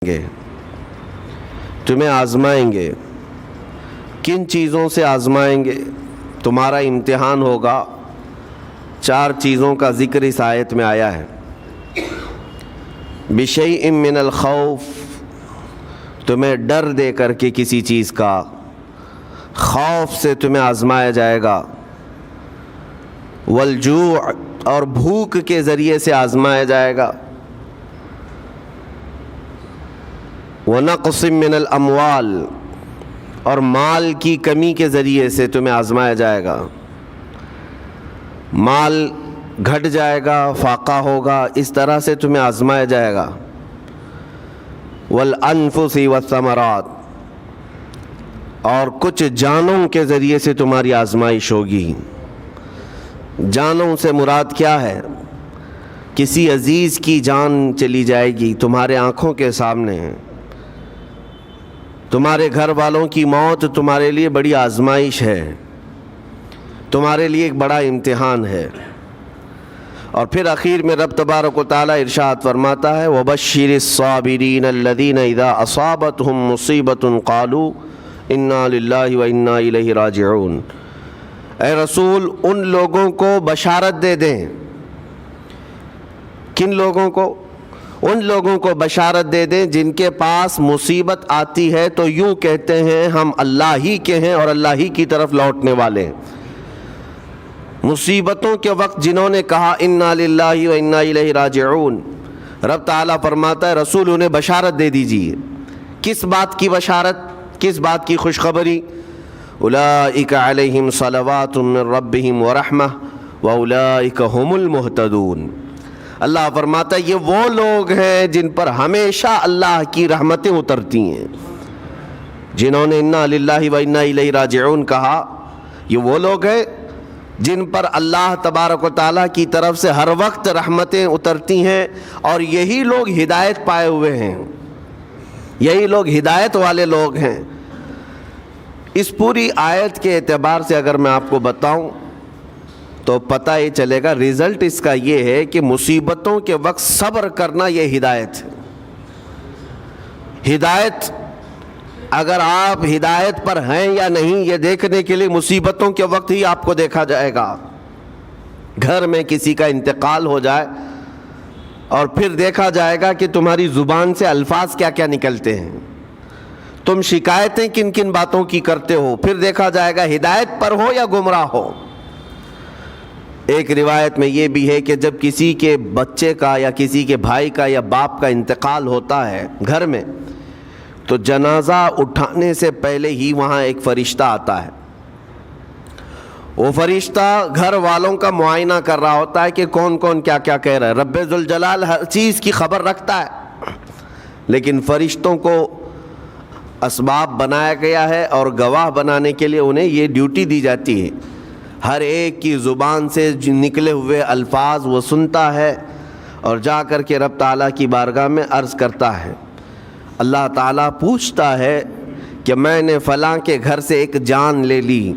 گے، تمہیں آزمائیں گے۔ کن چیزوں سے آزمائیں گے؟ تمہارا امتحان ہوگا۔ 4 چیزوں کا ذکر اس آیت میں آیا ہے۔ بِشَيْءٍ مِّنَ الْخَوْفِ، تمہیں ڈر دے کر کے کسی چیز کا، خوف سے تمہیں آزمایا جائے گا۔ وَالْجُوعِ، اور بھوک کے ذریعے سے آزمایا جائے گا۔ وَنَقْصٍ مِّنَ الْأَمْوَالِ، اور مال کی کمی کے ذریعے سے تمہیں آزمایا جائے گا۔ مال گھٹ جائے گا، فاقہ ہوگا، اس طرح سے تمہیں آزمایا جائے گا۔ وَالْأَنفُسِ وَالثَّمَرَاتِ، اور کچھ جانوں کے ذریعے سے تمہاری آزمائش ہوگی۔ جانوں سے مراد کیا ہے؟ کسی عزیز کی جان چلی جائے گی تمہارے آنکھوں کے سامنے، تمہارے گھر والوں کی موت تمہارے لیے بڑی آزمائش ہے، تمہارے لیے ایک بڑا امتحان ہے۔ اور پھر آخر میں رب تبارک و تعالیٰ ارشاد فرماتا ہے وَبَشِّرِ الصَّابِرِينَ الَّذِينَ إِذَا أَصَابَتْهُمْ مُصِيبَةٌ قَالُوا إِنَّا لِلَّهِ وَإِنَّا إِلَيْهِ راجعون۔ اے رسول، ان لوگوں کو بشارت دے دیں۔ کن لوگوں کو؟ ان لوگوں کو بشارت دے دیں جن کے پاس مصیبت آتی ہے تو یوں کہتے ہیں ہم اللہ ہی کے ہیں اور اللہ ہی کی طرف لوٹنے والے ہیں۔ مصیبتوں کے وقت جنہوں نے کہا انا للہ و انا الیہ راجعون، رب تعالیٰ فرماتا ہے رسول انہیں بشارت دے دیجیے۔ کس بات کی بشارت؟ کس بات کی خوشخبری؟ اولئک علیہم صلوات من ربہم ورحمہ واولئک هم المہتدون۔ اللہ فرماتا ہے یہ وہ لوگ ہیں جن پر ہمیشہ اللہ کی رحمتیں اترتی ہیں۔ جنہوں نے انا للہ و انا الیہ راجعون کہا، یہ وہ لوگ ہیں جن پر اللہ تبارک و تعالیٰ کی طرف سے ہر وقت رحمتیں اترتی ہیں، اور یہی لوگ ہدایت پائے ہوئے ہیں، یہی لوگ ہدایت والے لوگ ہیں۔ اس پوری آیت کے اعتبار سے اگر میں آپ کو بتاؤں تو پتہ یہ چلے گا، رزلٹ اس کا یہ ہے کہ مصیبتوں کے وقت صبر کرنا یہ ہدایت ہے۔ ہدایت، اگر آپ ہدایت پر ہیں یا نہیں یہ دیکھنے کے لیے مصیبتوں کے وقت ہی آپ کو دیکھا جائے گا۔ گھر میں کسی کا انتقال ہو جائے اور پھر دیکھا جائے گا کہ تمہاری زبان سے الفاظ کیا کیا نکلتے ہیں، تم شکایتیں کن کن باتوں کی کرتے ہو، پھر دیکھا جائے گا ہدایت پر ہو یا گمراہ ہو۔ ایک روایت میں یہ بھی ہے کہ جب کسی کے بچے کا یا کسی کے بھائی کا یا باپ کا انتقال ہوتا ہے گھر میں، تو جنازہ اٹھانے سے پہلے ہی وہاں ایک فرشتہ آتا ہے۔ وہ فرشتہ گھر والوں کا معائنہ کر رہا ہوتا ہے کہ کون کون کیا کیا کہہ رہا ہے۔ رب ذوالجلال ہر چیز کی خبر رکھتا ہے، لیکن فرشتوں کو اسباب بنایا گیا ہے اور گواہ بنانے کے لیے انہیں یہ ڈیوٹی دی جاتی ہے۔ ہر ایک کی زبان سے نکلے ہوئے الفاظ وہ سنتا ہے اور جا کر کے رب تعالیٰ کی بارگاہ میں عرض کرتا ہے۔ اللہ تعالیٰ پوچھتا ہے کہ میں نے فلاں کے گھر سے ایک جان لے لی،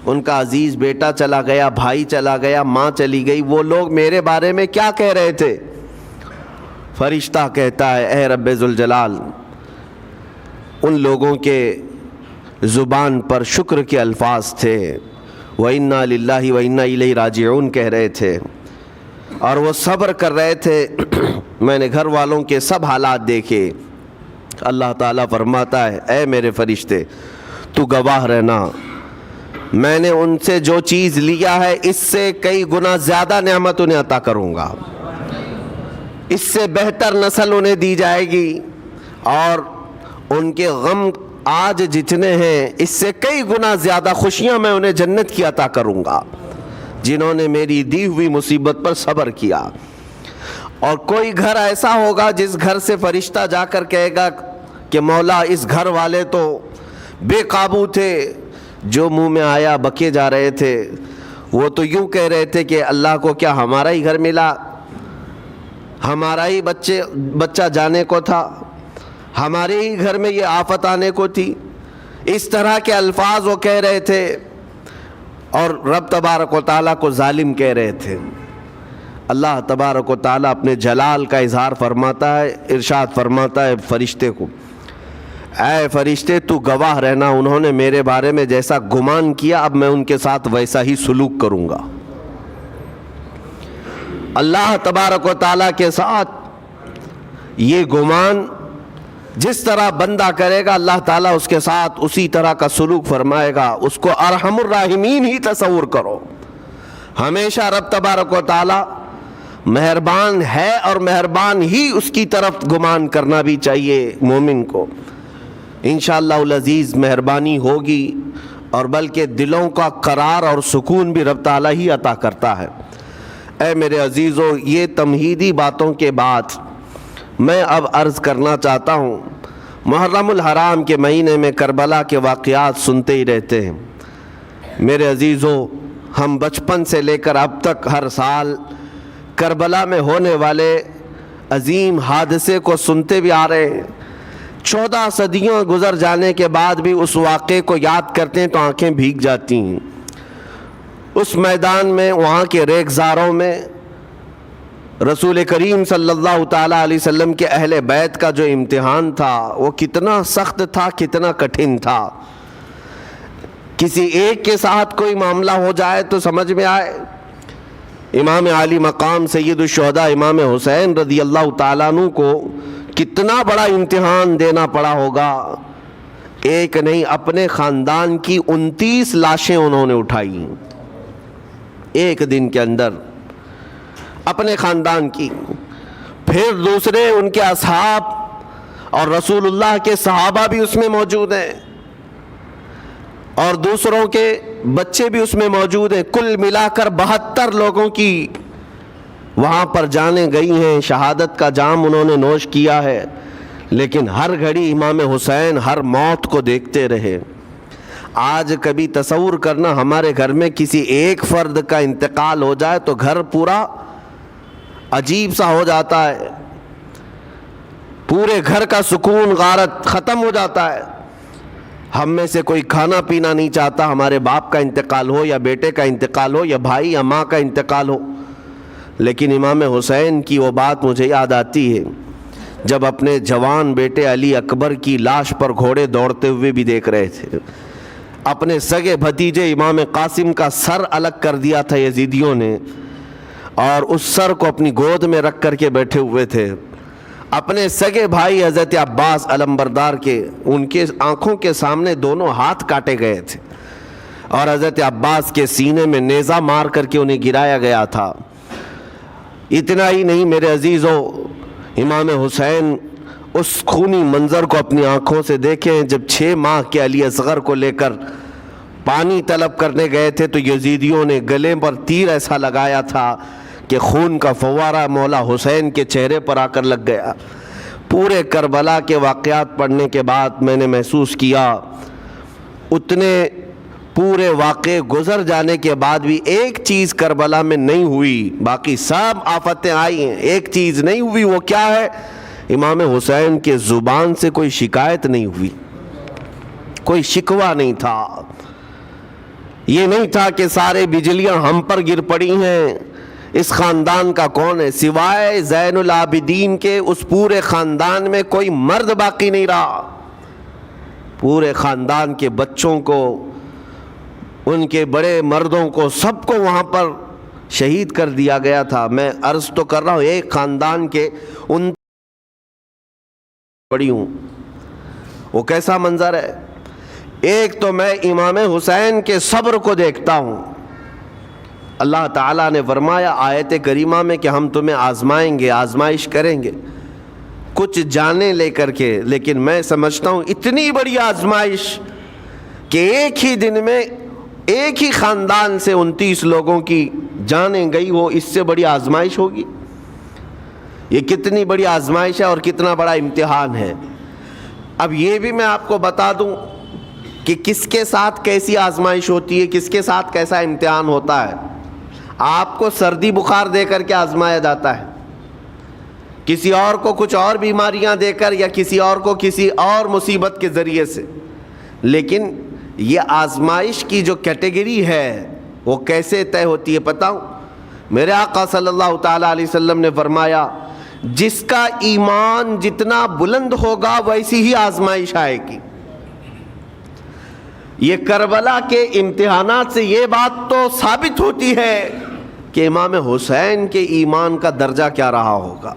ان کا عزیز بیٹا چلا گیا، بھائی چلا گیا، ماں چلی گئی، وہ لوگ میرے بارے میں کیا کہہ رہے تھے؟ فرشتہ کہتا ہے اے رب ذوالجلال، ان لوگوں کے زبان پر شکر کے الفاظ تھے، وَإِنَّا لِلَّهِ وَإِنَّا إِلَيْهِ راجعون کہہ رہے تھے، اور وہ صبر کر رہے تھے۔ میں نے گھر والوں کے سب حالات دیکھے۔ اللہ تعالیٰ فرماتا ہے اے میرے فرشتے تو گواہ رہنا، میں نے ان سے جو چیز لیا ہے اس سے کئی گنا زیادہ نعمت انہیں عطا کروں گا، اس سے بہتر نسل انہیں دی جائے گی، اور ان کے غم آج جتنے ہیں اس سے کئی گنا زیادہ خوشیاں میں انہیں جنت کی عطا کروں گا، جنہوں نے میری دی ہوئی مصیبت پر صبر کیا۔ اور کوئی گھر ایسا ہوگا جس گھر سے فرشتہ جا کر کہے گا کہ مولا اس گھر والے تو بے قابو تھے، جو منہ میں آیا بکے جا رہے تھے، وہ تو یوں کہہ رہے تھے کہ اللہ کو کیا ہمارا ہی گھر ملا، ہمارا ہی بچہ جانے کو تھا، ہمارے ہی گھر میں یہ آفت آنے کو تھی۔ اس طرح کے الفاظ وہ کہہ رہے تھے اور رب تبارک و تعالیٰ کو ظالم کہہ رہے تھے۔ اللہ تبارک و تعالیٰ اپنے جلال کا اظہار فرماتا ہے، ارشاد فرماتا ہے فرشتے کو، اے فرشتے تو گواہ رہنا، انہوں نے میرے بارے میں جیسا گمان کیا اب میں ان کے ساتھ ویسا ہی سلوک کروں گا۔ اللہ تبارک و تعالیٰ کے ساتھ یہ گمان جس طرح بندہ کرے گا اللہ تعالیٰ اس کے ساتھ اسی طرح کا سلوک فرمائے گا۔ اس کو ارحم الراحمین ہی تصور کرو۔ ہمیشہ رب تبارک و تعالیٰ مہربان ہے اور مہربان ہی اس کی طرف گمان کرنا بھی چاہیے مومن کو۔ انشاءاللہ العزیز مہربانی ہوگی، اور بلکہ دلوں کا قرار اور سکون بھی رب تعالیٰ ہی عطا کرتا ہے۔ اے میرے عزیزو، یہ تمہیدی باتوں کے بعد میں اب عرض کرنا چاہتا ہوں، محرم الحرام کے مہینے میں کربلا کے واقعات سنتے ہی رہتے ہیں۔ میرے عزیزو، ہم بچپن سے لے کر اب تک ہر سال کربلا میں ہونے والے عظیم حادثے کو سنتے بھی آ رہے ہیں۔ 14 صدیوں گزر جانے کے بعد بھی اس واقعے کو یاد کرتے ہیں تو آنکھیں بھیگ جاتی ہیں۔ اس میدان میں، وہاں کے ریگزاروں میں رسول کریم صلی اللہ تعالیٰ علیہ وسلم کے اہل بیت کا جو امتحان تھا وہ کتنا سخت تھا، کتنا کٹھن تھا۔ کسی ایک کے ساتھ کوئی معاملہ ہو جائے تو سمجھ میں آئے، امام عالی مقام سید الشہداء امام حسین رضی اللہ تعالیٰ عنہ کو کتنا بڑا امتحان دینا پڑا ہوگا۔ ایک نہیں، اپنے خاندان کی 29 لاشیں انہوں نے اٹھائی ایک دن کے اندر، اپنے خاندان کی۔ پھر دوسرے ان کے اصحاب اور رسول اللہ کے صحابہ بھی اس میں موجود ہیں، اور دوسروں کے بچے بھی اس میں موجود ہیں۔ کل ملا کر 72 لوگوں کی وہاں پر جانیں گئی ہیں، شہادت کا جام انہوں نے نوش کیا ہے، لیکن ہر گھڑی امام حسین ہر موت کو دیکھتے رہے۔ آج کبھی تصور کرنا، ہمارے گھر میں کسی ایک فرد کا انتقال ہو جائے تو گھر پورا عجیب سا ہو جاتا ہے، پورے گھر کا سکون غارت ختم ہو جاتا ہے۔ ہم میں سے کوئی کھانا پینا نہیں چاہتا ہمارے باپ کا انتقال ہو، یا بیٹے کا انتقال ہو، یا بھائی یا ماں کا انتقال ہو۔ لیکن امام حسین کی وہ بات مجھے یاد آتی ہے جب اپنے جوان بیٹے علی اکبر کی لاش پر گھوڑے دوڑتے ہوئے بھی دیکھ رہے تھے۔ اپنے سگے بھتیجے امام قاسم کا سر الگ کر دیا تھا یزیدیوں نے، اور اس سر کو اپنی گود میں رکھ کر کے بیٹھے ہوئے تھے۔ اپنے سگے بھائی حضرت عباس علمبردار کے، ان کے آنکھوں کے سامنے دونوں ہاتھ کاٹے گئے تھے، اور حضرت عباس کے سینے میں نیزہ مار کر کے انہیں گرایا گیا تھا۔ اتنا ہی نہیں میرے عزیزو، امام حسین اس خونی منظر کو اپنی آنکھوں سے دیکھیں جب 6 ماہ کے علی اصغر کو لے کر پانی طلب کرنے گئے تھے تو یزیدیوں نے گلے پر تیر ایسا لگایا تھا کہ خون کا فوارہ مولا حسین کے چہرے پر آ کر لگ گیا۔ پورے کربلا کے واقعات پڑھنے کے بعد میں نے محسوس کیا، اتنے پورے واقعے گزر جانے کے بعد بھی ایک چیز کربلا میں نہیں ہوئی، باقی سب آفتیں آئی ہیں، ایک چیز نہیں ہوئی۔ وہ کیا ہے؟ امام حسین کے زبان سے کوئی شکایت نہیں ہوئی، کوئی شکوہ نہیں تھا۔ یہ نہیں تھا کہ سارے بجلیاں ہم پر گر پڑی ہیں، اس خاندان کا کون ہے؟ سوائے زین العابدین کے اس پورے خاندان میں کوئی مرد باقی نہیں رہا۔ پورے خاندان کے بچوں کو، ان کے بڑے مردوں کو، سب کو وہاں پر شہید کر دیا گیا تھا۔ میں عرض تو کر رہا ہوں، ایک خاندان کے ان پڑی ہوں، وہ کیسا منظر ہے۔ ایک تو میں امام حسین کے صبر کو دیکھتا ہوں۔ اللہ تعالیٰ نے فرمایا آیت کریمہ میں کہ ہم تمہیں آزمائیں گے، آزمائش کریں گے کچھ جانیں لے کر کے، لیکن میں سمجھتا ہوں اتنی بڑی آزمائش کہ ایک ہی دن میں ایک ہی خاندان سے 29 لوگوں کی جانیں گئی ہو، اس سے بڑی آزمائش ہوگی؟ یہ کتنی بڑی آزمائش ہے اور کتنا بڑا امتحان ہے۔ اب یہ بھی میں آپ کو بتا دوں کہ کس کے ساتھ کیسی آزمائش ہوتی ہے، کس کے ساتھ کیسا امتحان ہوتا ہے۔ آپ کو سردی بخار دے کر کے آزمایا جاتا ہے، کسی اور کو کچھ اور بیماریاں دے کر، یا کسی اور کو کسی اور مصیبت کے ذریعے سے۔ لیکن یہ آزمائش کی جو کیٹیگری ہے وہ کیسے طے ہوتی ہے پتہ ہوں؟ میرے آقا صلی اللہ تعالیٰ علیہ وسلم نے فرمایا جس کا ایمان جتنا بلند ہوگا ویسی ہی آزمائش آئے گی۔ یہ کربلا کے امتحانات سے یہ بات تو ثابت ہوتی ہے کہ امام حسین کے ایمان کا درجہ کیا رہا ہوگا،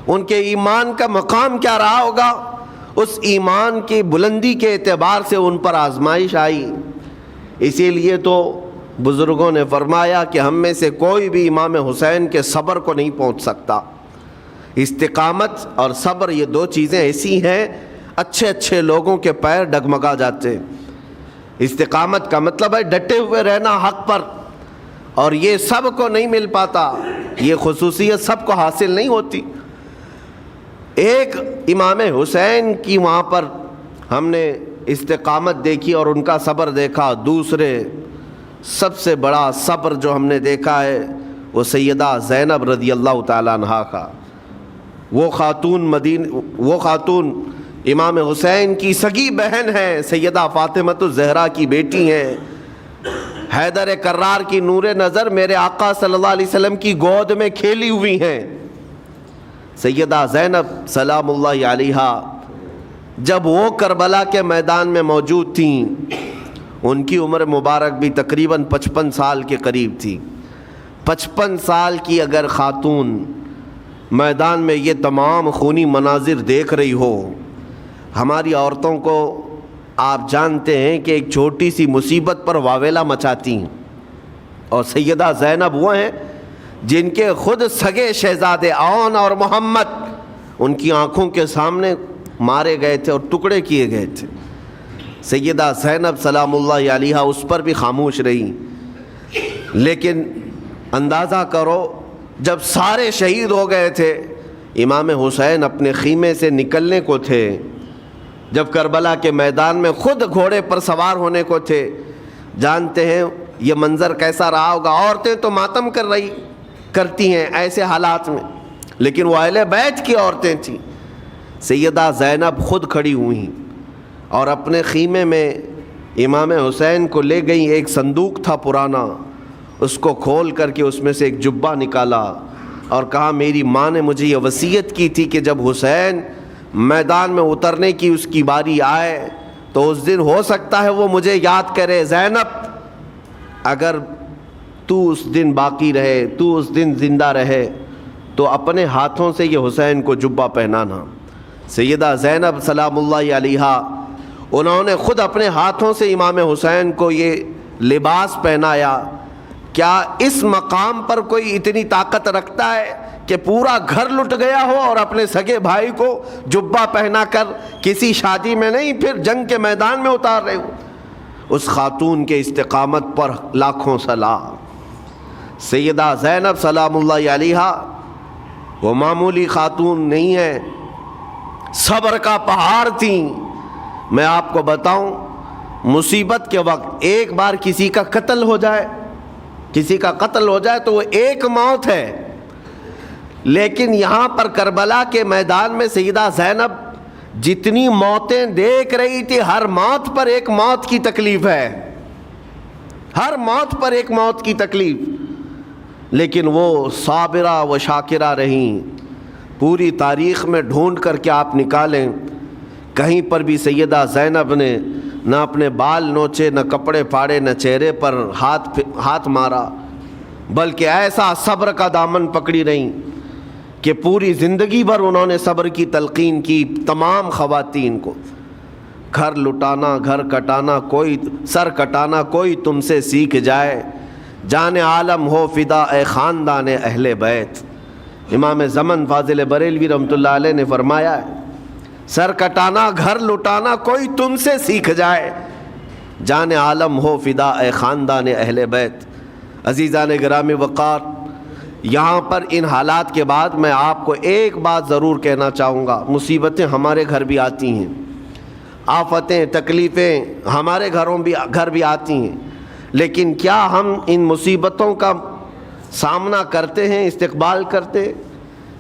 ان کے ایمان کا مقام کیا رہا ہوگا۔ اس ایمان کی بلندی کے اعتبار سے ان پر آزمائش آئی۔ اسی لیے تو بزرگوں نے فرمایا کہ ہم میں سے کوئی بھی امام حسین کے صبر کو نہیں پہنچ سکتا۔ استقامت اور صبر یہ دو چیزیں ایسی ہیں اچھے اچھے لوگوں کے پیر ڈگمگا جاتے ہیں۔ استقامت کا مطلب ہے ڈٹے ہوئے رہنا حق پر، اور یہ سب کو نہیں مل پاتا، یہ خصوصیت سب کو حاصل نہیں ہوتی۔ ایک امام حسین کی وہاں پر ہم نے استقامت دیکھی اور ان کا صبر دیکھا۔ دوسرے سب سے بڑا صبر جو ہم نے دیکھا ہے وہ سیدہ زینب رضی اللہ تعالیٰ عنہا کا۔ وہ خاتون امام حسین کی سگی بہن ہے، سیدہ فاطمۃ الزہرا کی بیٹی ہیں، حیدر کرار کی نور نظر میرے آقا صلی اللہ علیہ وسلم کی گود میں کھیلی ہوئی ہیں۔ سیدہ زینب سلام اللہ علیہا جب وہ کربلا کے میدان میں موجود تھیں، ان کی عمر مبارک بھی تقریباً 55 سال کے قریب تھی۔ 55 سال کی اگر خاتون میدان میں یہ تمام خونی مناظر دیکھ رہی ہو، ہماری عورتوں کو آپ جانتے ہیں کہ ایک چھوٹی سی مصیبت پر واویلا مچاتی ہیں، اور سیدہ زینب وہ ہیں جن کے خود سگے شہزادے اون اور محمد ان کی آنکھوں کے سامنے مارے گئے تھے اور ٹکڑے کیے گئے تھے۔ سیدہ زینب سلام اللہ علیہا اس پر بھی خاموش رہی۔ لیکن اندازہ کرو جب سارے شہید ہو گئے تھے، امام حسین اپنے خیمے سے نکلنے کو تھے، جب کربلا کے میدان میں خود گھوڑے پر سوار ہونے کو تھے، جانتے ہیں یہ منظر کیسا رہا ہوگا۔ عورتیں تو ماتم کرتی ہیں ایسے حالات میں، لیکن وہ اہل بیت کی عورتیں تھیں۔ سیدہ زینب خود کھڑی ہوئیں اور اپنے خیمے میں امام حسین کو لے گئیں۔ ایک صندوق تھا پرانا، اس کو کھول کر کے اس میں سے ایک جبہ نکالا اور کہا میری ماں نے مجھے یہ وصیت کی تھی کہ جب حسین میدان میں اترنے کی اس کی باری آئے تو اس دن ہو سکتا ہے وہ مجھے یاد کرے۔ زینب اگر تو اس دن باقی رہے، تو اس دن زندہ رہے تو اپنے ہاتھوں سے یہ حسین کو جبہ پہنانا۔ سیدہ زینب سلام اللہ علیہا انہوں نے خود اپنے ہاتھوں سے امام حسین کو یہ لباس پہنایا۔ کیا اس مقام پر کوئی اتنی طاقت رکھتا ہے کہ پورا گھر لٹ گیا ہو اور اپنے سگے بھائی کو جبہ پہنا کر کسی شادی میں نہیں، پھر جنگ کے میدان میں اتار رہے ہو؟ اس خاتون کے استقامت پر لاکھوں سلام۔ سیدہ زینب سلام اللہ علیہا وہ معمولی خاتون نہیں ہے، صبر کا پہاڑ تھیں۔ میں آپ کو بتاؤں، مصیبت کے وقت ایک بار کسی کا قتل ہو جائے تو وہ ایک موت ہے، لیکن یہاں پر کربلا کے میدان میں سیدہ زینب جتنی موتیں دیکھ رہی تھی، ہر موت پر ایک موت کی تکلیف ہے، ہر موت پر ایک موت کی تکلیف، لیکن وہ صابرہ و شاکرہ رہیں۔ پوری تاریخ میں ڈھونڈ کر کے آپ نکالیں، کہیں پر بھی سیدہ زینب نے نہ اپنے بال نوچے، نہ کپڑے پھاڑے، نہ چہرے پر ہاتھ مارا، بلکہ ایسا صبر کا دامن پکڑی رہیں کہ پوری زندگی بھر انہوں نے صبر کی تلقین کی تمام خواتین کو۔ گھر لٹانا، گھر کٹانا، سر کٹانا کوئی تم سے سیکھ جائے، جان عالم ہو فدا اے خاندان اہل بیت۔ امام زمن فاضل بریلوی رحمۃ اللہ علیہ نے فرمایا ہے، سر کٹانا، گھر لٹانا کوئی تم سے سیکھ جائے، جان عالم ہو فدا اے خاندان اہل بیت۔ عزیزان گرامی وقار، یہاں پر ان حالات کے بعد میں آپ کو ایک بات ضرور کہنا چاہوں گا۔ مصیبتیں ہمارے گھر بھی آتی ہیں، آفتیں، تکلیفیں ہمارے گھر بھی آتی ہیں، لیکن کیا ہم ان مصیبتوں کا سامنا کرتے ہیں، استقبال کرتے؟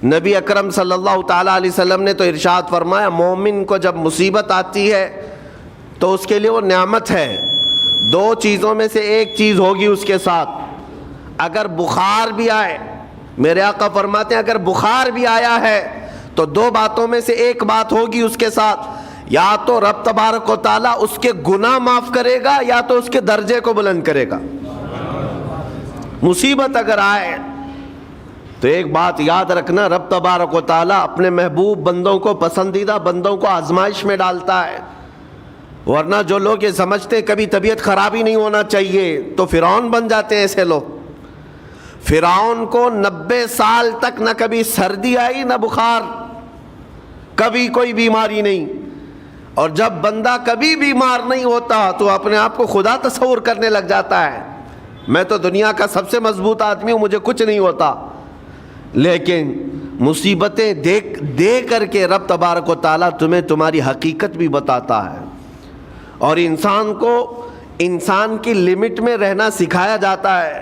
نبی اکرم صلی اللہ تعالیٰ علیہ وسلم نے تو ارشاد فرمایا، مومن کو جب مصیبت آتی ہے تو اس کے لیے وہ نعمت ہے، دو چیزوں میں سے ایک چیز ہوگی اس کے ساتھ، اگر بخار بھی آئے، میرے آقا فرماتے ہیں اگر بخار بھی آیا ہے تو دو باتوں میں سے ایک بات ہوگی اس کے ساتھ، یا تو رب تبارک و تعالیٰ اس کے گناہ معاف کرے گا یا تو اس کے درجے کو بلند کرے گا۔ مصیبت اگر آئے تو ایک بات یاد رکھنا، رب تبارک و تعالیٰ اپنے محبوب بندوں کو، پسندیدہ بندوں کو آزمائش میں ڈالتا ہے، ورنہ جو لوگ یہ سمجھتے ہیں کبھی طبیعت خراب ہی نہیں ہونا چاہیے تو فرعون بن جاتے ہیں ایسے لوگ۔ فرعون کو 90 سال تک نہ کبھی سردی آئی نہ بخار، کبھی کوئی بیماری نہیں، اور جب بندہ کبھی بیمار نہیں ہوتا تو اپنے آپ کو خدا تصور کرنے لگ جاتا ہے، میں تو دنیا کا سب سے مضبوط آدمی ہوں، مجھے کچھ نہیں ہوتا۔ لیکن مصیبتیں دے کر کے رب تبارک و تعالیٰ تمہیں تمہاری حقیقت بھی بتاتا ہے، اور انسان کو انسان کی لمٹ میں رہنا سکھایا جاتا ہے۔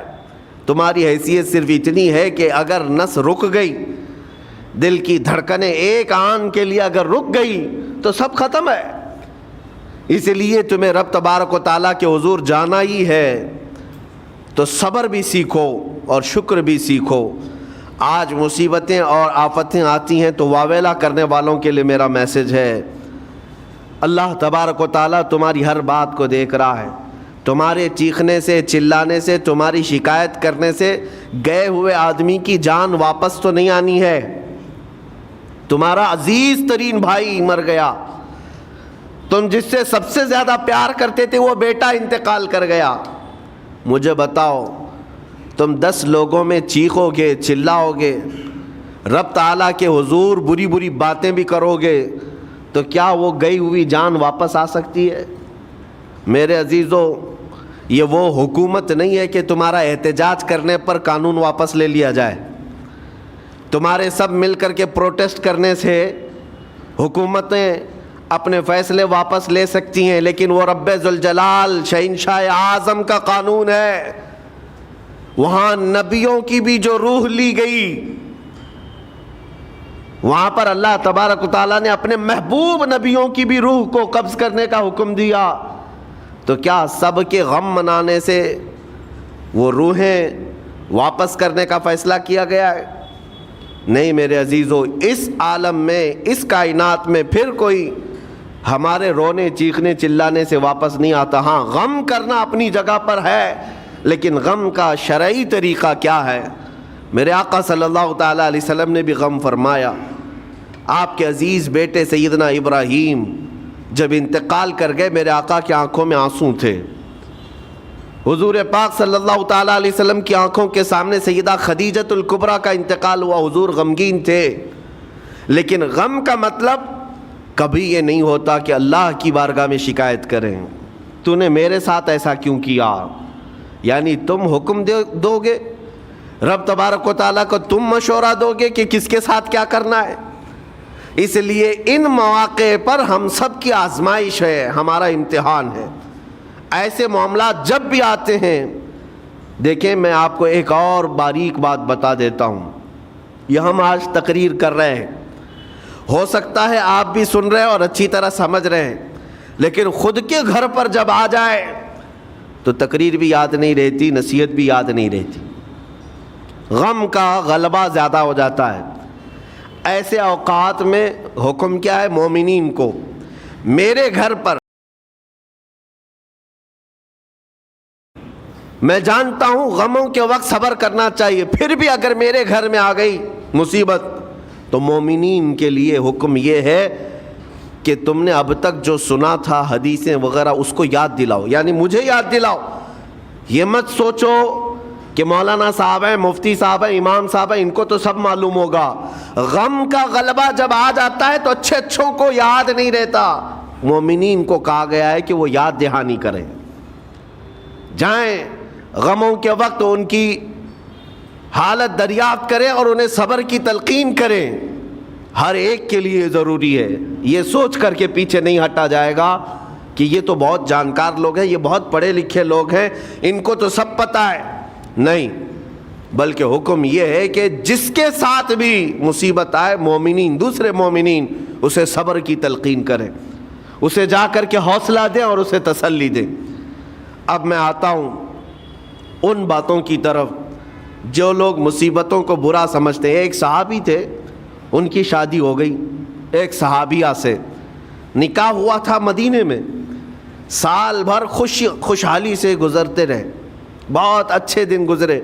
تمہاری حیثیت صرف اتنی ہے کہ اگر نس رک گئی، دل کی دھڑکنیں ایک آن کے لیے اگر رک گئی تو سب ختم ہے۔ اس لیے تمہیں رب تبارک و تعالیٰ کے حضور جانا ہی ہے، تو صبر بھی سیکھو اور شکر بھی سیکھو۔ آج مصیبتیں اور آفتیں آتی ہیں تو واویلا کرنے والوں کے لیے میرا میسج ہے، اللہ تبارک و تعالیٰ تمہاری ہر بات کو دیکھ رہا ہے۔ تمہارے چیخنے سے، چلانے سے، تمہاری شکایت کرنے سے گئے ہوئے آدمی کی جان واپس تو نہیں آنی ہے۔ تمہارا عزیز ترین بھائی مر گیا، تم جس سے سب سے زیادہ پیار کرتے تھے وہ بیٹا انتقال کر گیا، مجھے بتاؤ تم 10 لوگوں میں چیخو گے، چلاؤ گے، رب تعالیٰ کے حضور بری بری باتیں بھی کرو گے تو کیا وہ گئی ہوئی جان واپس آ سکتی ہے؟ میرے عزیزو، یہ وہ حکومت نہیں ہے کہ تمہارا احتجاج کرنے پر قانون واپس لے لیا جائے۔ تمہارے سب مل کر کے پروٹیسٹ کرنے سے حکومتیں اپنے فیصلے واپس لے سکتی ہیں، لیکن وہ رب ذوالجلال شہنشاہ اعظم کا قانون ہے۔ وہاں نبیوں کی بھی جو روح لی گئی، وہاں پر اللہ تبارک و تعالیٰ نے اپنے محبوب نبیوں کی بھی روح کو قبض کرنے کا حکم دیا، تو کیا سب کے غم منانے سے وہ روحیں واپس کرنے کا فیصلہ کیا گیا ہے؟ نہیں میرے عزیزو، اس عالم میں، اس کائنات میں پھر کوئی ہمارے رونے چیخنے چلانے سے واپس نہیں آتا۔ ہاں غم کرنا اپنی جگہ پر ہے، لیکن غم کا شرعی طریقہ کیا ہے؟ میرے آقا صلی اللہ تعالیٰ علیہ وسلم نے بھی غم فرمایا۔ آپ کے عزیز بیٹے سیدنا ابراہیم جب انتقال کر گئے، میرے آقا کی آنکھوں میں آنسو تھے۔ حضور پاک صلی اللہ تعالیٰ علیہ وسلم کی آنکھوں کے سامنے سیدہ خدیجۃ الکبریٰ کا انتقال ہوا، حضور غمگین تھے۔ لیکن غم کا مطلب کبھی یہ نہیں ہوتا کہ اللہ کی بارگاہ میں شکایت کریں، تو نے میرے ساتھ ایسا کیوں کیا؟ یعنی تم حکم دو گے، رب تبارک و تعالیٰ کو تم مشورہ دو گے کہ کس کے ساتھ کیا کرنا ہے۔ اس لیے ان مواقع پر ہم سب کی آزمائش ہے، ہمارا امتحان ہے۔ ایسے معاملات جب بھی آتے ہیں، دیکھیں میں آپ کو ایک اور باریک بات بتا دیتا ہوں۔ یہ ہم آج تقریر کر رہے ہیں، ہو سکتا ہے آپ بھی سن رہے ہیں اور اچھی طرح سمجھ رہے ہیں، لیکن خود کے گھر پر جب آ جائے تو تقریر بھی یاد نہیں رہتی، نصیحت بھی یاد نہیں رہتی، غم کا غلبہ زیادہ ہو جاتا ہے۔ ایسے اوقات میں حکم کیا ہے مومنین کو؟ میرے گھر پر، میں جانتا ہوں غموں کے وقت صبر کرنا چاہیے، پھر بھی اگر میرے گھر میں آ گئی مصیبت تو مومنین کے لیے حکم یہ ہے کہ تم نے اب تک جو سنا تھا حدیثیں وغیرہ اس کو یاد دلاؤ، یعنی مجھے یاد دلاؤ۔ یہ مت سوچو کہ مولانا صاحب ہیں، مفتی صاحب ہیں، امام صاحب ہیں، ان کو تو سب معلوم ہوگا۔ غم کا غلبہ جب آ جاتا ہے تو اچھے اچھوں کو یاد نہیں رہتا۔ مومنین کو کہا گیا ہے کہ وہ یاد دہانی کریں، جائیں غموں کے وقت ان کی حالت دریافت کریں اور انہیں صبر کی تلقین کریں۔ ہر ایک کے لیے ضروری ہے، یہ سوچ کر کے پیچھے نہیں ہٹا جائے گا کہ یہ تو بہت جانکار لوگ ہیں، یہ بہت پڑھے لکھے لوگ ہیں، ان کو تو سب پتہ ہے۔ نہیں، بلکہ حکم یہ ہے کہ جس کے ساتھ بھی مصیبت آئے، مومنین، دوسرے مومنین اسے صبر کی تلقین کریں، اسے جا کر کے حوصلہ دیں اور اسے تسلی دیں۔ اب میں آتا ہوں ان باتوں کی طرف جو لوگ مصیبتوں کو برا سمجھتے ہیں، ایک صحابی تھے، ان کی شادی ہو گئی ایک صحابیہ سے، نکاح ہوا تھا مدینے میں، سال بھر خوشحالی سے گزرتے رہے، بہت اچھے دن گزرے۔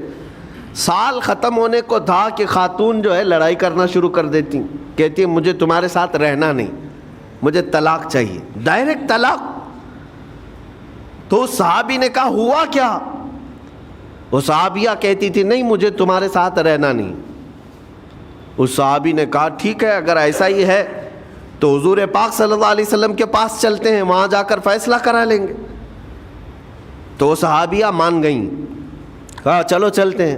سال ختم ہونے کو تھا کہ خاتون جو ہے لڑائی کرنا شروع کر دیتی، کہتی ہے مجھے تمہارے ساتھ رہنا نہیں، مجھے طلاق چاہیے، ڈائریکٹ طلاق۔ تو اس صحابی نے کہا ہوا کیا؟ وہ صحابیہ کہتی تھی نہیں مجھے تمہارے ساتھ رہنا نہیں۔ اس صحابی نے کہا ٹھیک ہے اگر ایسا ہی ہے تو حضور پاک صلی اللہ علیہ وسلم کے پاس چلتے ہیں، وہاں جا کر فیصلہ کرا لیں گے۔ تو وہ صحابیہ مان گئیں، کہا چلو چلتے ہیں۔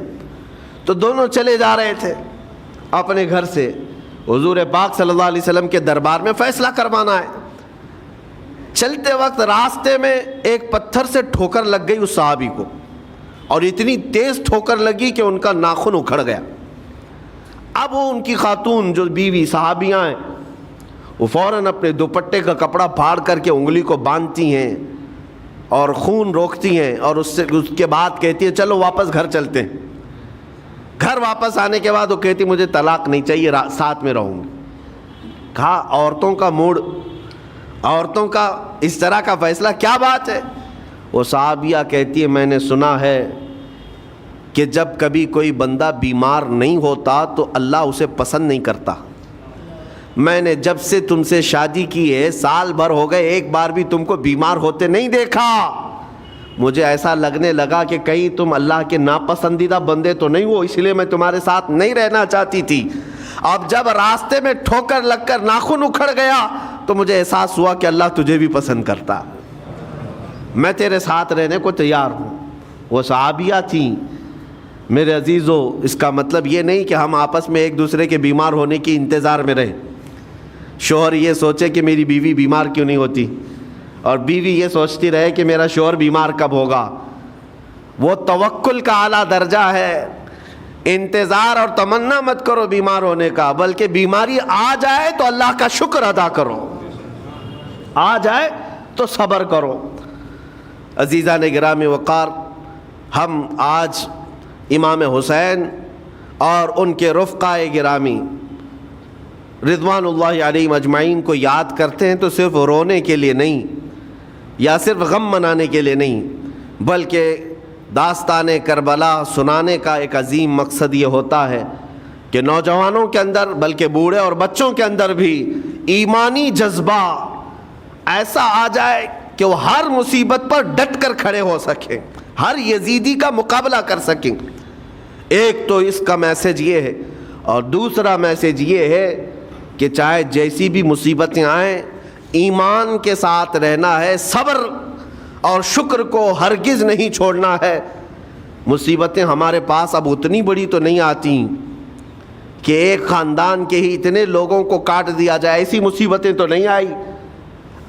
تو دونوں چلے جا رہے تھے اپنے گھر سے، حضور پاک صلی اللہ علیہ وسلم کے دربار میں فیصلہ کروانا ہے۔ چلتے وقت راستے میں ایک پتھر سے ٹھوکر لگ گئی اس صحابی کو، اور اتنی تیز ٹھوکر لگی کہ ان کا ناخن اکھڑ گیا۔ اب وہ ان کی خاتون جو بیوی صحابیاں ہیں وہ فوراً اپنے دوپٹے کا کپڑا پھاڑ کر کے انگلی کو باندھتی ہیں اور خون روکتی ہیں، اور اس کے بعد کہتی ہیں چلو واپس گھر چلتے ہیں۔ گھر واپس آنے کے بعد وہ کہتی مجھے طلاق نہیں چاہیے، ساتھ میں رہوں گی۔ کہا عورتوں کا موڈ، عورتوں کا اس طرح کا فیصلہ کیا بات ہے؟ وہ صحابیہ کہتی ہے میں نے سنا ہے کہ جب کبھی کوئی بندہ بیمار نہیں ہوتا تو اللہ اسے پسند نہیں کرتا۔ میں نے جب سے تم سے شادی کی ہے سال بھر ہو گئے، ایک بار بھی تم کو بیمار ہوتے نہیں دیکھا۔ مجھے ایسا لگنے لگا کہ کہیں تم اللہ کے ناپسندیدہ بندے تو نہیں ہو، اس لیے میں تمہارے ساتھ نہیں رہنا چاہتی تھی۔ اب جب راستے میں ٹھوکر لگ کر ناخن اکھڑ گیا تو مجھے احساس ہوا کہ اللہ تجھے بھی پسند کرتا، میں تیرے ساتھ رہنے کو تیار ہوں۔ وہ صحابیہ تھیں۔ میرے عزیزو، اس کا مطلب یہ نہیں کہ ہم آپس میں ایک دوسرے کے بیمار ہونے کی انتظار میں رہیں۔ شوہر یہ سوچے کہ میری بیوی بیمار کیوں نہیں ہوتی، اور بیوی یہ سوچتی رہے کہ میرا شوہر بیمار کب ہوگا۔ وہ توکل کا اعلیٰ درجہ ہے۔ انتظار اور تمنا مت کرو بیمار ہونے کا، بلکہ بیماری آ جائے تو اللہ کا شکر ادا کرو، آ جائے تو صبر کرو۔ عزیزان گرامی وقار، ہم آج امام حسین اور ان کے رفقائے گرامی رضوان اللہ علیہم اجمعین کو یاد کرتے ہیں تو صرف رونے کے لیے نہیں یا صرف غم منانے کے لیے نہیں، بلکہ داستان کربلا سنانے کا ایک عظیم مقصد یہ ہوتا ہے کہ نوجوانوں کے اندر بلکہ بوڑھے اور بچوں کے اندر بھی ایمانی جذبہ ایسا آ جائے کہ وہ ہر مصیبت پر ڈٹ کر کھڑے ہو سکیں، ہر یزیدی کا مقابلہ کر سکیں۔ ایک تو اس کا میسج یہ ہے، اور دوسرا میسج یہ ہے کہ چاہے جیسی بھی مصیبتیں آئیں ایمان کے ساتھ رہنا ہے، صبر اور شکر کو ہرگز نہیں چھوڑنا ہے۔ مصیبتیں ہمارے پاس اب اتنی بڑی تو نہیں آتی کہ ایک خاندان کے ہی اتنے لوگوں کو کاٹ دیا جائے، ایسی مصیبتیں تو نہیں آئی۔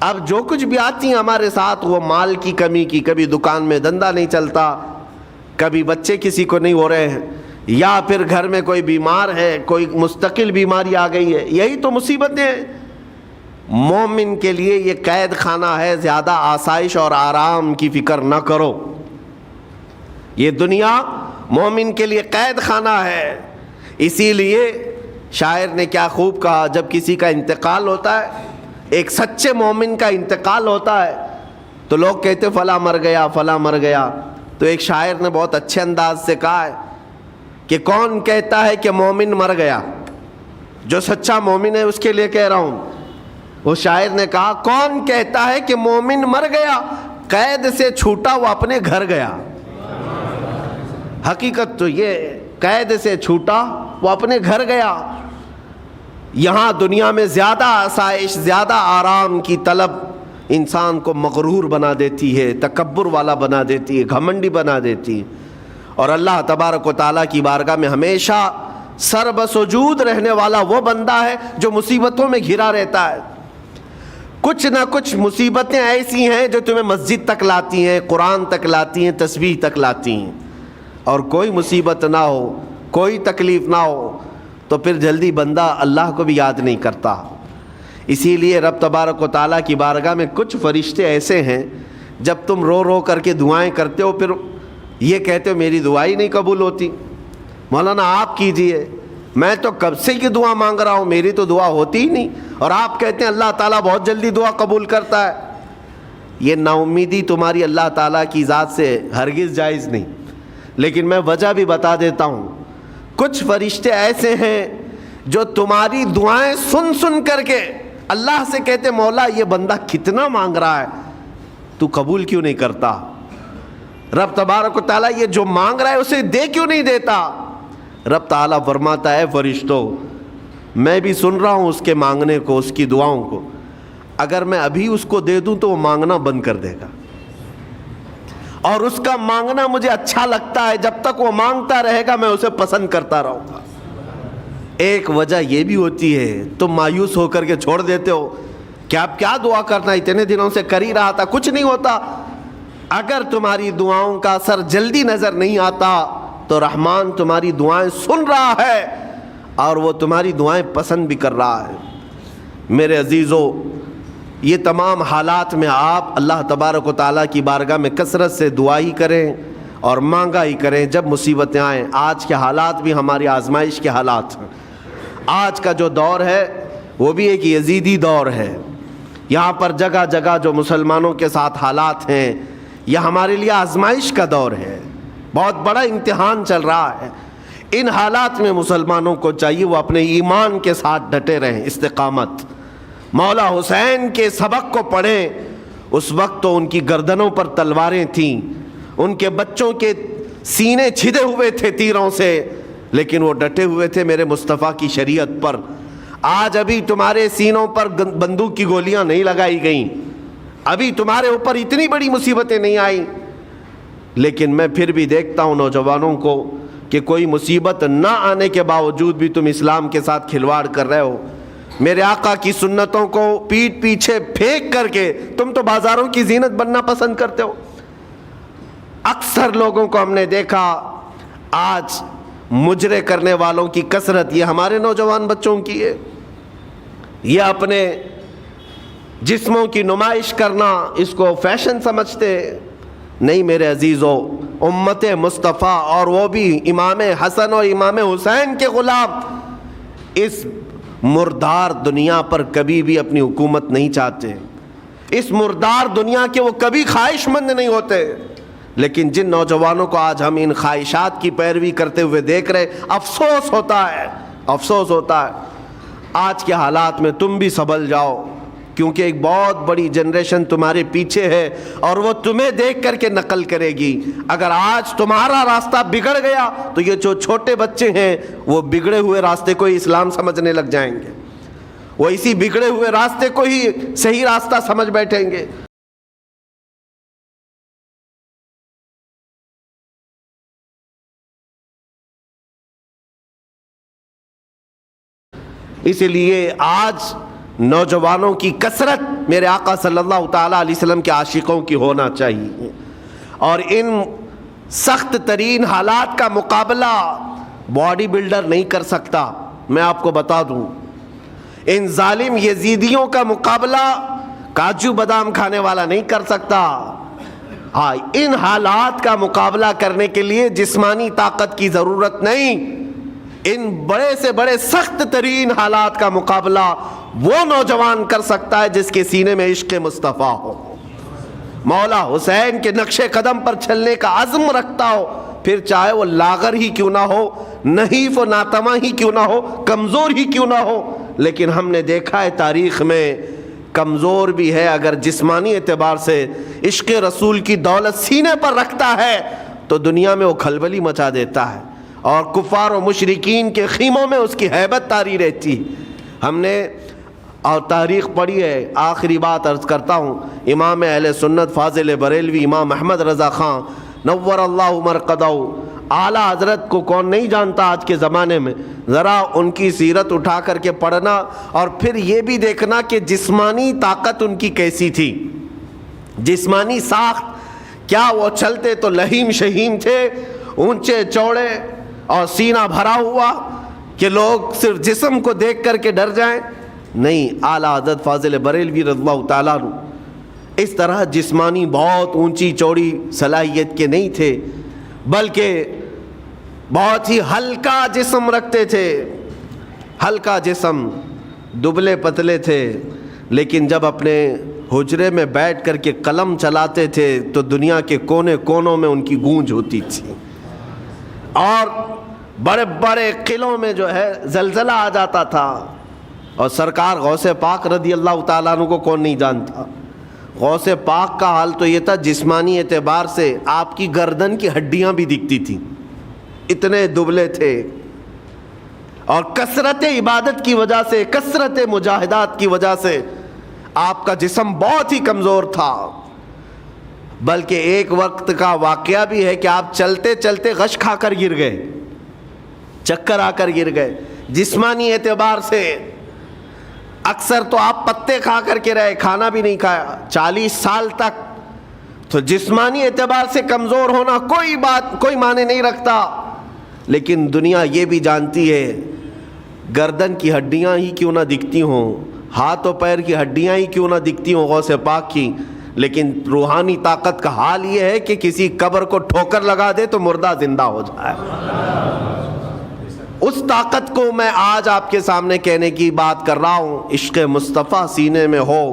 اب جو کچھ بھی آتی ہیں ہمارے ساتھ وہ مال کی کمی کی، کبھی دکان میں دھندا نہیں چلتا، کبھی بچے کسی کو نہیں ہو رہے ہیں، یا پھر گھر میں کوئی بیمار ہے، کوئی مستقل بیماری آ گئی ہے، یہی تو مصیبتیں ہیں۔ مومن کے لیے یہ قید خانہ ہے، زیادہ آسائش اور آرام کی فکر نہ کرو۔ یہ دنیا مومن کے لیے قید خانہ ہے۔ اسی لیے شاعر نے کیا خوب کہا، جب کسی کا انتقال ہوتا ہے، ایک سچے مومن کا انتقال ہوتا ہے، تو لوگ کہتے فلاں مر گیا، فلاں مر گیا، تو ایک شاعر نے بہت اچھے انداز سے کہا ہے کہ کون کہتا ہے کہ مومن مر گیا؟ جو سچا مومن ہے اس کے لیے کہہ رہا ہوں۔ وہ شاعر نے کہا کون کہتا ہے کہ مومن مر گیا؟ قید سے چھوٹا وہ اپنے گھر گیا۔ حقیقت تو یہ، قید سے چھوٹا وہ اپنے گھر گیا۔ یہاں دنیا میں زیادہ آسائش، زیادہ آرام کی طلب انسان کو مغرور بنا دیتی ہے، تکبر والا بنا دیتی ہے، گھمنڈی بنا دیتی ہے، اور اللہ تبارک و تعالیٰ کی بارگاہ میں ہمیشہ سر بسجود رہنے والا وہ بندہ ہے جو مصیبتوں میں گھرا رہتا ہے۔ کچھ نہ کچھ مصیبتیں ایسی ہیں جو تمہیں مسجد تک لاتی ہیں، قرآن تک لاتی ہیں، تسبیح تک لاتی ہیں، اور کوئی مصیبت نہ ہو، کوئی تکلیف نہ ہو تو پھر جلدی بندہ اللہ کو بھی یاد نہیں کرتا۔ اسی لیے رب تبارک و تعالیٰ کی بارگاہ میں کچھ فرشتے ایسے ہیں، جب تم رو رو کر کے دعائیں کرتے ہو پھر یہ کہتے ہو میری دعا ہی نہیں قبول ہوتی، مولانا آپ کیجئے، میں تو کب سے کی دعا مانگ رہا ہوں، میری تو دعا ہوتی ہی نہیں، اور آپ کہتے ہیں اللہ تعالیٰ بہت جلدی دعا قبول کرتا ہے۔ یہ نا امیدی تمہاری اللہ تعالیٰ کی ذات سے ہرگز جائز نہیں۔ لیکن میں وجہ بھی بتا دیتا ہوں، کچھ فرشتے ایسے ہیں جو تمہاری دعائیں سن سن کر کے اللہ سے کہتے مولا یہ بندہ کتنا مانگ رہا ہے، تو قبول کیوں نہیں کرتا؟ رب تبارک و تعالیٰ یہ جو مانگ رہا ہے اسے دے کیوں نہیں دیتا؟ رب تعالیٰ فرماتا ہے فرشتوں میں بھی سن رہا ہوں اس کے مانگنے کو، اس کی دعاؤں کو، اگر میں ابھی اس کو دے دوں تو وہ مانگنا بند کر دے گا، اور اس کا مانگنا مجھے اچھا لگتا ہے، جب تک وہ مانگتا رہے گا میں اسے پسند کرتا رہوں گا۔ ایک وجہ یہ بھی ہوتی ہے تم مایوس ہو کر کے چھوڑ دیتے ہو کہ اب کیا دعا کرنا، اتنے دنوں سے کر ہی رہا تھا، کچھ نہیں ہوتا۔ اگر تمہاری دعاؤں کا اثر جلدی نظر نہیں آتا تو رحمان تمہاری دعائیں سن رہا ہے اور وہ تمہاری دعائیں پسند بھی کر رہا ہے۔ میرے عزیزو، یہ تمام حالات میں آپ اللہ تبارک و تعالیٰ کی بارگاہ میں کثرت سے دعا ہی کریں اور مانگا ہی کریں جب مصیبتیں آئیں۔ آج کے حالات بھی ہماری آزمائش کے حالات ہیں۔ آج کا جو دور ہے وہ بھی ایک یزیدی دور ہے۔ یہاں پر جگہ جگہ جو مسلمانوں کے ساتھ حالات ہیں یہ ہمارے لیے آزمائش کا دور ہے، بہت بڑا امتحان چل رہا ہے۔ ان حالات میں مسلمانوں کو چاہیے وہ اپنے ایمان کے ساتھ ڈٹے رہیں، استقامت۔ مولا حسین کے سبق کو پڑھیں، اس وقت تو ان کی گردنوں پر تلواریں تھیں، ان کے بچوں کے سینے چھدے ہوئے تھے تیروں سے، لیکن وہ ڈٹے ہوئے تھے میرے مصطفیٰ کی شریعت پر۔ آج ابھی تمہارے سینوں پر بندوق کی گولیاں نہیں لگائی گئیں، ابھی تمہارے اوپر اتنی بڑی مصیبتیں نہیں آئیں، لیکن میں پھر بھی دیکھتا ہوں نوجوانوں کو کہ کوئی مصیبت نہ آنے کے باوجود بھی تم اسلام کے ساتھ کھلواڑ کر رہے ہو۔ میرے آقا کی سنتوں کو پیٹ پیچھے پھینک کر کے تم تو بازاروں کی زینت بننا پسند کرتے ہو۔ اکثر لوگوں کو ہم نے دیکھا آج مجرے کرنے والوں کی کثرت یہ ہمارے نوجوان بچوں کی ہے۔ یہ اپنے جسموں کی نمائش کرنا اس کو فیشن سمجھتے نہیں۔ میرے عزیزو، امت مصطفیٰ اور وہ بھی امام حسن اور امام حسین کے غلام اس مردار دنیا پر کبھی بھی اپنی حکومت نہیں چاہتے، اس مردار دنیا کے وہ کبھی خواہش مند نہیں ہوتے۔ لیکن جن نوجوانوں کو آج ہم ان خواہشات کی پیروی کرتے ہوئے دیکھ رہے، افسوس ہوتا ہے، افسوس ہوتا ہے۔ آج کے حالات میں تم بھی سنبھل جاؤ، کیونکہ ایک بہت بڑی جنریشن تمہارے پیچھے ہے اور وہ تمہیں دیکھ کر کے نقل کرے گی۔ اگر آج تمہارا راستہ بگڑ گیا تو یہ جو چھوٹے بچے ہیں وہ بگڑے ہوئے راستے کو ہی اسلام سمجھنے لگ جائیں گے، وہ اسی بگڑے ہوئے راستے کو ہی صحیح راستہ سمجھ بیٹھیں گے۔ اسی لیے آج نوجوانوں کی کثرت میرے آقا صلی اللہ تعالیٰ علیہ وسلم کے عاشقوں کی ہونا چاہیے، اور ان سخت ترین حالات کا مقابلہ باڈی بلڈر نہیں کر سکتا۔ میں آپ کو بتا دوں، ان ظالم یزیدیوں کا مقابلہ کاجو بادام کھانے والا نہیں کر سکتا۔ ہاں، ان حالات کا مقابلہ کرنے کے لیے جسمانی طاقت کی ضرورت نہیں، ان بڑے سے بڑے سخت ترین حالات کا مقابلہ وہ نوجوان کر سکتا ہے جس کے سینے میں عشق مصطفیٰ ہو، مولا حسین کے نقش قدم پر چلنے کا عزم رکھتا ہو، پھر چاہے وہ لاغر ہی کیوں نہ ہو، نحیف و ناتما ہی کیوں نہ ہو، کمزور ہی کیوں نہ ہو۔ لیکن ہم نے دیکھا ہے تاریخ میں کمزور بھی ہے، اگر جسمانی اعتبار سے عشق رسول کی دولت سینے پر رکھتا ہے تو دنیا میں وہ کھلبلی مچا دیتا ہے، اور کفار و مشرکین کے خیموں میں اس کی ہیبت طاری رہتی۔ ہم نے اور تاریخ پڑھی ہے۔ آخری بات عرض کرتا ہوں، امام اہل سنت فاضل بریلوی امام احمد رضا خان نور اللہ مرقدہ، اعلیٰ حضرت کو کون نہیں جانتا آج کے زمانے میں؟ ذرا ان کی سیرت اٹھا کر کے پڑھنا اور پھر یہ بھی دیکھنا کہ جسمانی طاقت ان کی کیسی تھی، جسمانی ساخت کیا وہ چلتے تو لہیم شہیم تھے، اونچے چوڑے اور سینہ بھرا ہوا کہ لوگ صرف جسم کو دیکھ کر کے ڈر جائیں؟ نہیں، اعلیٰ حضرت فاضل بریلوی رضی اللہ تعالیٰ عنہ اس طرح جسمانی بہت اونچی چوڑی صلاحیت کے نہیں تھے، بلکہ بہت ہی ہلکا جسم رکھتے تھے، ہلکا جسم، دبلے پتلے تھے، لیکن جب اپنے حجرے میں بیٹھ کر کے قلم چلاتے تھے تو دنیا کے کونے کونوں میں ان کی گونج ہوتی تھی، اور بڑے بڑے قلعوں میں جو ہے زلزلہ آ جاتا تھا۔ اور سرکار غوث پاک رضی اللہ تعالیٰ عنہ کو کون نہیں جانتا؟ غوث پاک کا حال تو یہ تھا، جسمانی اعتبار سے آپ کی گردن کی ہڈیاں بھی دکھتی تھیں، اتنے دبلے تھے، اور کثرت عبادت کی وجہ سے، کثرت مجاہدات کی وجہ سے آپ کا جسم بہت ہی کمزور تھا۔ بلکہ ایک وقت کا واقعہ بھی ہے کہ آپ چلتے چلتے غش کھا کر گر گئے، چکر آ کر گر گئے۔ جسمانی اعتبار سے اکثر تو آپ پتے کھا کر کے رہے، کھانا بھی نہیں کھایا 40 سال تک، تو جسمانی اعتبار سے کمزور ہونا کوئی معنی نہیں رکھتا۔ لیکن دنیا یہ بھی جانتی ہے، گردن کی ہڈیاں ہی کیوں نہ دکھتی ہوں، ہاتھ و پیر کی ہڈیاں ہی کیوں نہ دکھتی ہوں غوث پاک کی، لیکن روحانی طاقت کا حال یہ ہے کہ کسی قبر کو ٹھوکر لگا دے تو مردہ زندہ ہو جائے۔ اس طاقت کو میں آج آپ کے سامنے کہنے کی بات کر رہا ہوں۔ عشق مصطفیٰ سینے میں ہو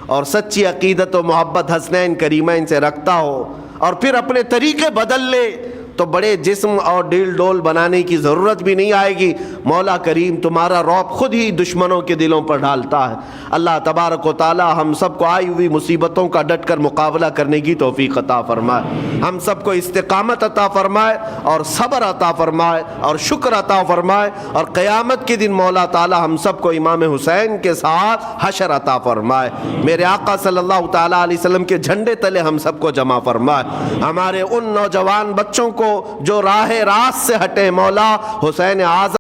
اور سچی عقیدت و محبت حسنین کریمین سے رکھتا ہو، اور پھر اپنے طریقے بدل لے تو بڑے جسم اور ڈیل ڈول بنانے کی ضرورت بھی نہیں آئے گی۔ مولا کریم تمہارا رعب خود ہی دشمنوں کے دلوں پر ڈالتا ہے۔ اللہ تبارک و تعالی ہم سب کو آئی ہوئی مصیبتوں کا ڈٹ کر مقابلہ کرنے کی توفیق عطا فرمائے، ہم سب کو استقامت عطا فرمائے اور صبر عطا فرمائے اور شکر عطا فرمائے، اور قیامت کے دن مولا تعالی ہم سب کو امام حسین کے ساتھ حشر عطا فرمائے۔ میرے آقا صلی اللہ تعالیٰ علیہ وسلم کے جھنڈے تلے ہم سب کو جمع فرمائے۔ ہمارے ان نوجوان بچوں کو جو راہ راست سے ہٹے، مولا حسین اعظم